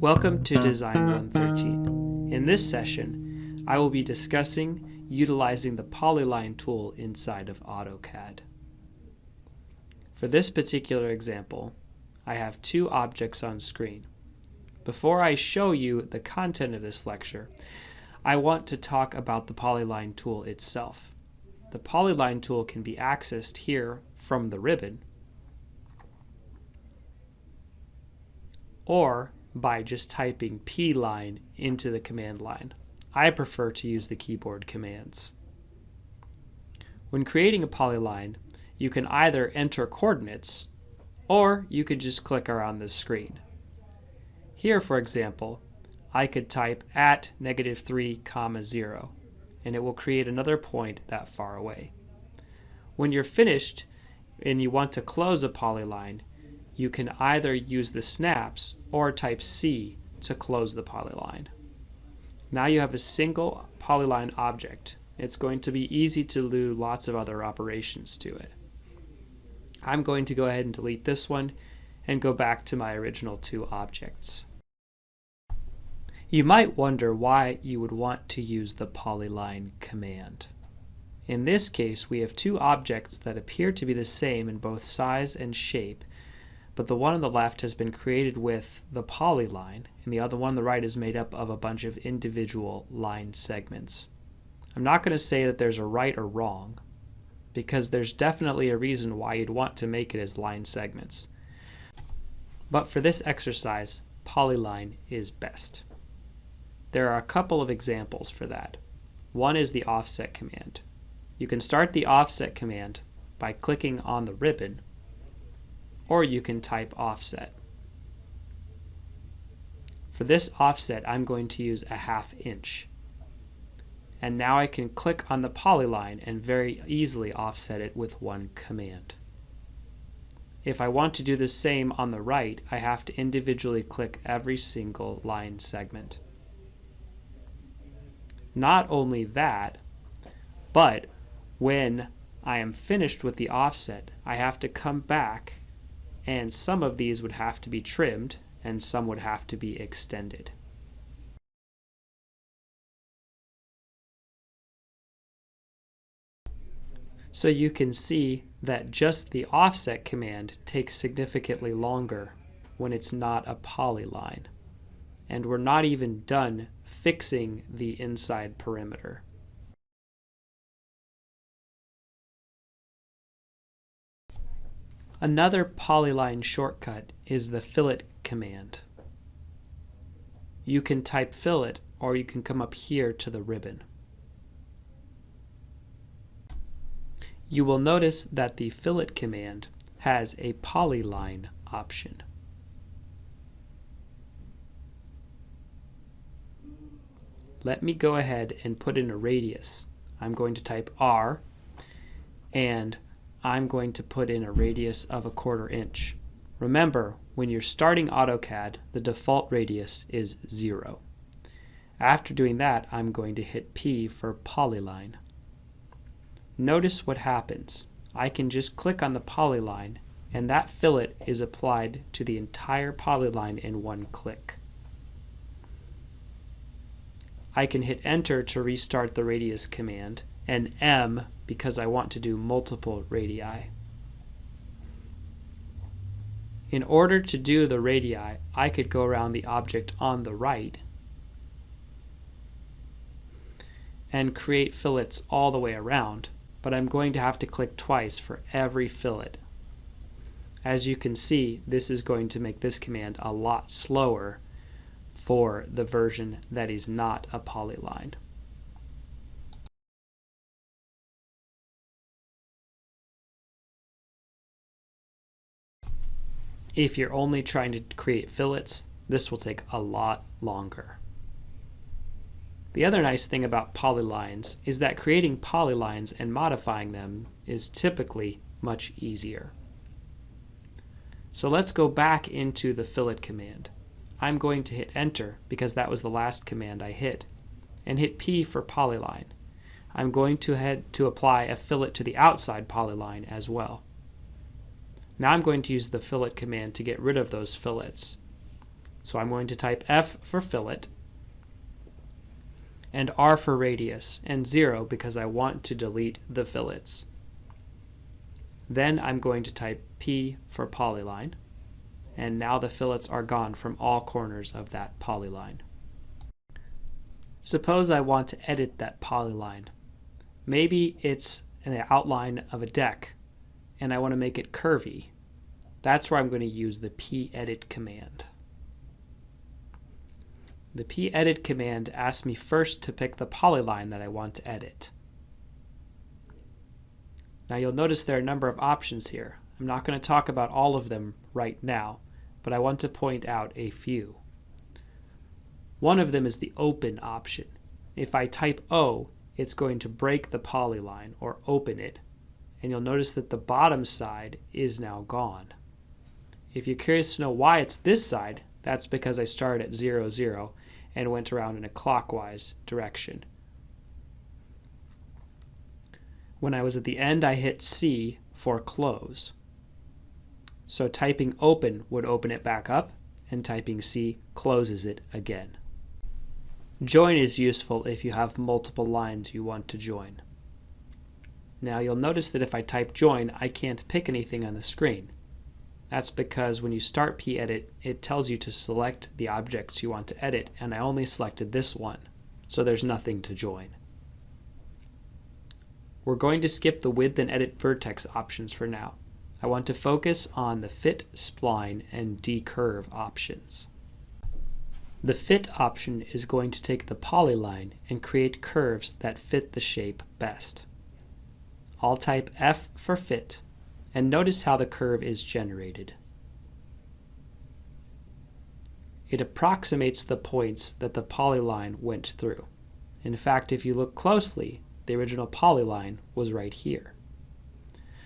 Welcome to Design 113. In this session, I will be discussing utilizing the Polyline tool inside of AutoCAD. For this particular example, I have two objects on screen. Before I show you the content of this lecture, I want to talk about the Polyline tool itself. The Polyline tool can be accessed here from the ribbon, or by just typing Pline into the command line. I prefer to use the keyboard commands. When creating a polyline, you can either enter coordinates or you could just click around the screen. Here, for example, I could type at -3, 0 and it will create another point that far away. When you're finished and you want to close a polyline, you can either use the snaps or type C to close the polyline. Now you have a single polyline object. It's going to be easy to do lots of other operations to it. I'm going to go ahead and delete this one and go back to my original two objects. You might wonder why you would want to use the polyline command. In this case, we have two objects that appear to be the same in both size and shape, but the one on the left has been created with the polyline, and the other one on the right is made up of a bunch of individual line segments. I'm not going to say that there's a right or wrong, because there's definitely a reason why you'd want to make it as line segments. But for this exercise, polyline is best. There are a couple of examples for that. One is the offset command. You can start the offset command by clicking on the ribbon, or you can type offset. For this offset, I'm going to use a 1/2 inch. And now I can click on the polyline and very easily offset it with one command. If I want to do the same on the right, I have to individually click every single line segment. Not only that, but when I am finished with the offset, I have to come back, and some of these would have to be trimmed and some would have to be extended. So you can see that just the offset command takes significantly longer when it's not a polyline. And we're not even done fixing the inside perimeter. Another polyline shortcut is the fillet command. You can type fillet, or you can come up here to the ribbon. You will notice that the fillet command has a polyline option. Let me go ahead and put in a radius. I'm going to type R, and I'm going to put in a radius of 1/4 inch. Remember, when you're starting AutoCAD, the default radius is 0. After doing that, I'm going to hit P for polyline. Notice what happens. I can just click on the polyline, and that fillet is applied to the entire polyline in one click. I can hit Enter to restart the radius command, and M because I want to do multiple radii. In order to do the radii, I could go around the object on the right and create fillets all the way around, but I'm going to have to click twice for every fillet. As you can see, this is going to make this command a lot slower for the version that is not a polyline. If you're only trying to create fillets, this will take a lot longer. The other nice thing about polylines is that creating polylines and modifying them is typically much easier. So let's go back into the fillet command. I'm going to hit Enter because that was the last command I hit, and hit P for polyline. I'm going to head to apply a fillet to the outside polyline as well. Now I'm going to use the fillet command to get rid of those fillets. So I'm going to type F for fillet, and R for radius, and 0 because I want to delete the fillets. Then I'm going to type P for polyline, and now the fillets are gone from all corners of that polyline. Suppose I want to edit that polyline. Maybe it's an outline of a deck, and I want to make it curvy. That's where I'm going to use the pedit command. The pedit command asks me first to pick the polyline that I want to edit. Now you'll notice there are a number of options here. I'm not going to talk about all of them right now, but I want to point out a few. One of them is the open option. If I type O, it's going to break the polyline or open it, and you'll notice that the bottom side is now gone. If you're curious to know why it's this side, that's because I started at 0, 0 and went around in a clockwise direction. When I was at the end, I hit C for close. So typing open would open it back up, and typing C closes it again. Join is useful if you have multiple lines you want to join. Now you'll notice that if I type join, I can't pick anything on the screen. That's because when you start pedit, it tells you to select the objects you want to edit, and I only selected this one, so there's nothing to join. We're going to skip the width and edit vertex options for now. I want to focus on the fit, spline, and D curve options. The fit option is going to take the polyline and create curves that fit the shape best. I'll type F for fit, and notice how the curve is generated. It approximates the points that the polyline went through. In fact, if you look closely, the original polyline was right here.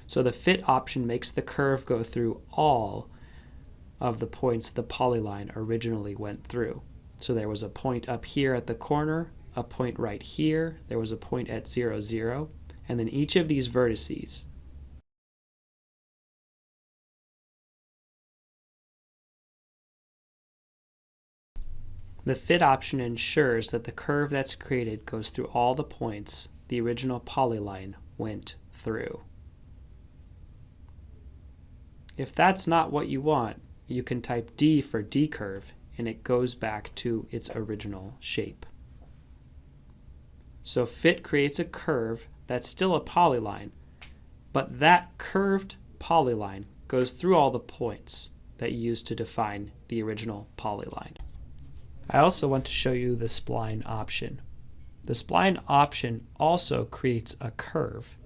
So the fit option makes the curve go through all of the points the polyline originally went through. So there was a point up here at the corner, a point right here, there was a point at 0, 0, and then each of these vertices. The fit option ensures that the curve that's created goes through all the points the original polyline went through. If that's not what you want, you can type D for D curve, and it goes back to its original shape. So fit creates a curve that's still a polyline, but that curved polyline goes through all the points that you used to define the original polyline. I also want to show you the spline option. The spline option also creates a curve,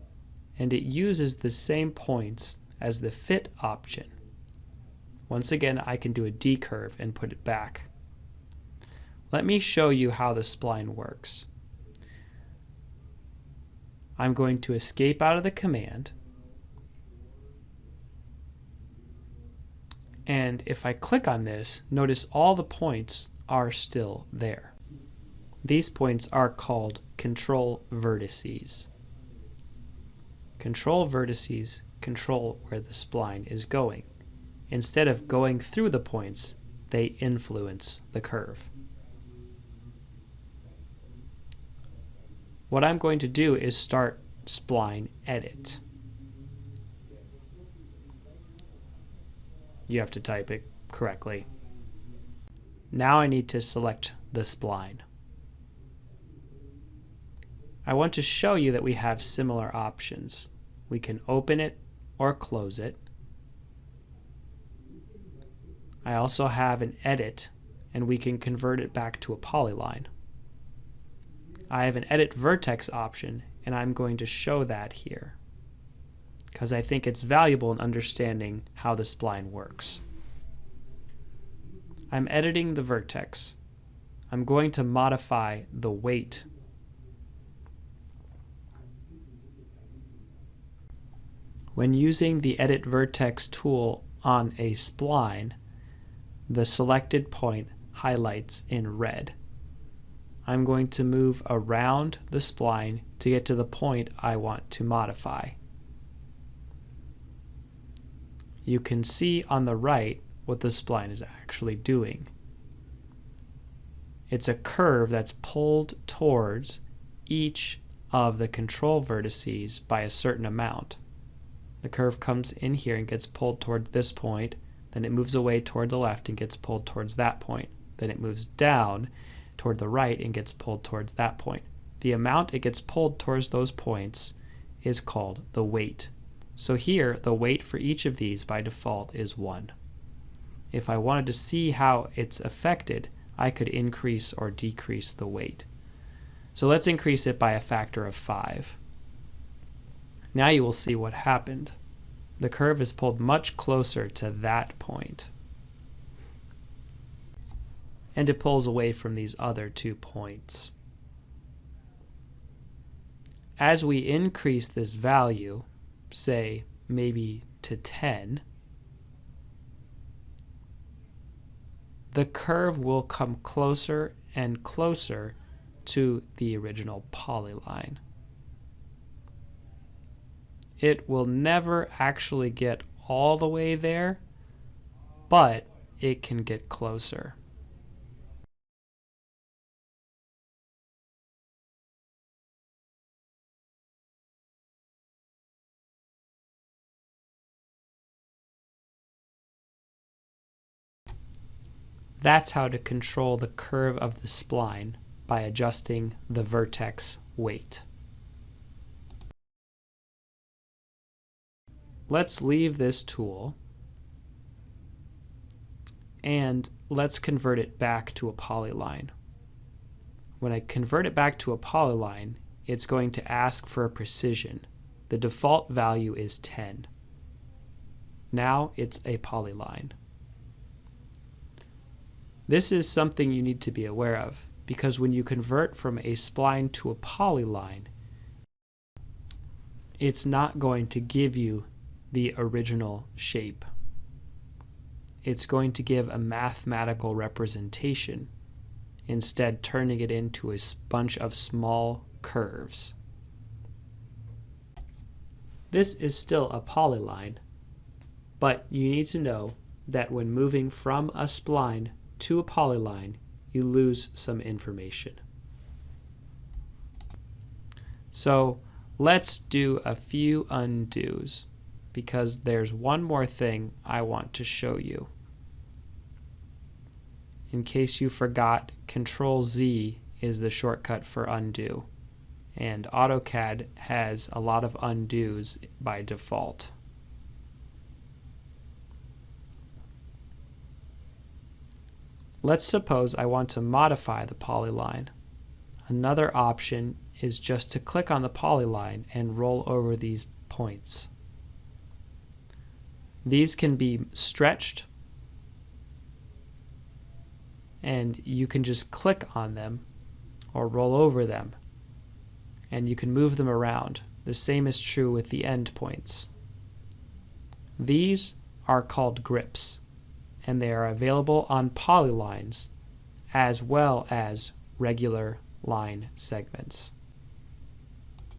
and it uses the same points as the fit option. Once again, I can do a D curve and put it back. Let me show you how the spline works. I'm going to escape out of the command, and if I click on this, notice all the points are still there. These points are called control vertices. Control vertices control where the spline is going. Instead of going through the points, they influence the curve. What I'm going to do is start spline edit. You have to type it correctly. Now I need to select the spline. I want to show you that we have similar options. We can open it or close it. I also have an edit, and we can convert it back to a polyline. I have an edit vertex option, and I'm going to show that here because I think it's valuable in understanding how the spline works. I'm editing the vertex. I'm going to modify the weight. When using the Edit Vertex tool on a spline, the selected point highlights in red. I'm going to move around the spline to get to the point I want to modify. You can see on the right what the spline is actually doing. It's a curve that's pulled towards each of the control vertices by a certain amount. The curve comes in here and gets pulled toward this point, then it moves away toward the left and gets pulled towards that point. Then it moves down toward the right and gets pulled towards that point. The amount it gets pulled towards those points is called the weight. So here, the weight for each of these by default is 1. If I wanted to see how it's affected, I could increase or decrease the weight. So let's increase it by a factor of 5. Now you will see what happened. The curve is pulled much closer to that point, and it pulls away from these other 2 points. As we increase this value, say maybe to 10, the curve will come closer and closer to the original polyline. It will never actually get all the way there, but it can get closer. That's how to control the curve of the spline by adjusting the vertex weight. Let's leave this tool and let's convert it back to a polyline. When I convert it back to a polyline, it's going to ask for a precision. The default value is 10. Now it's a polyline. This is something you need to be aware of, because when you convert from a spline to a polyline, it's not going to give you the original shape. It's going to give a mathematical representation, instead turning it into a bunch of small curves. This is still a polyline, but you need to know that when moving from a spline to a polyline, you lose some information. So let's do a few undos, because there's one more thing I want to show you. In case you forgot, Control-Z is the shortcut for undo, and AutoCAD has a lot of undos by default. Let's suppose I want to modify the polyline. Another option is just to click on the polyline and roll over these points. These can be stretched, and you can just click on them or roll over them, and you can move them around. The same is true with the end points. These are called grips, and they are available on polylines as well as regular line segments.